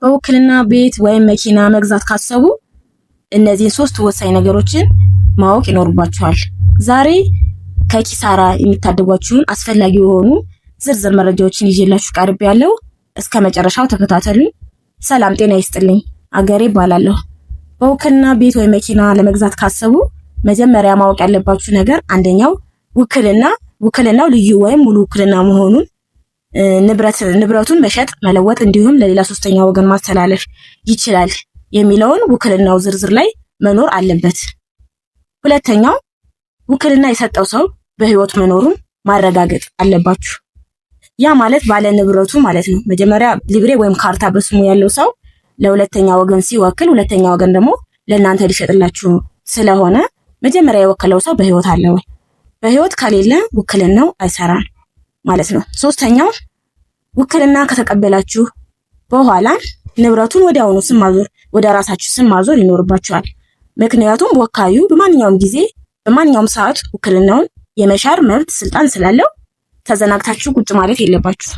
በውክልና ቤት ወይም መኪና መግዛት ካሰቡ እነዚህን 3 ወሳኝ ነገሮችን ማወቅ ይኖርባችኋል። ዛሬ ከኪሳራ የሚታደጓችሁን አስፈላጊ የሆኑ ዝርዝር መረጃዎችን ይዤላችሁ ቀርቤያለሁ። እስከ መጨረሻው ተከታተሉኝ። ሰላም ጤና ይስጥልኝ። አገሬ እባላለሁ። በውክልና ቤት ወይም መኪና ለመግዛት ካሰቡ መጀመሪያ ማወቅ ያለባችሁ ነገር አንደኛው ውክልናው ልዩ ወይም ሙሉ ውክልና መሆኑን፣ ንብረቱን መሸጥ፣ መለወጥ እንዲሁም ለሌላ ሶስተኛ ወገን ማስተላለፍ ይችላል የሚለውን ውክልናው ዝርዝር ላይ መኖር አለበት። ሁለተኛው ውክልና የሰጠው ሰው በህይወት መኖሩን ማረጋገጥ አለባችሁ። ያ ማለት ባለ ንብረቱ ማለት ነው። መጀመሪያ ሊብሬ ወይም ካርታ በስሙ ያለው ሰው ለሁለተኛ ወገን ሲወክል፣ ሁለተኛ ወገን ደግሞ ለእናንተ ሊሸጥላችሁ ስለሆነ መጀመሪያ የወከለው ሰው በህይወት አለ ወይ? በህይወት ከሌለ ውክልናው አይሰራም ማለት ነው። ሶስተኛው ውክልና ከተቀበላችሁ በኋላ ንብረቱን ወዲያውኑ ስም ማዞር፣ ወደ ራሳችሁ ስም ማዞር ይኖርባችኋል። ምክንያቱም ወካዩ በማንኛውም ጊዜ በማንኛውም ሰዓት ውክልናውን የመሻር መብት ስልጣን ስላለው ተዘናግታችሁ ቁጭ ማለት የለባችሁ።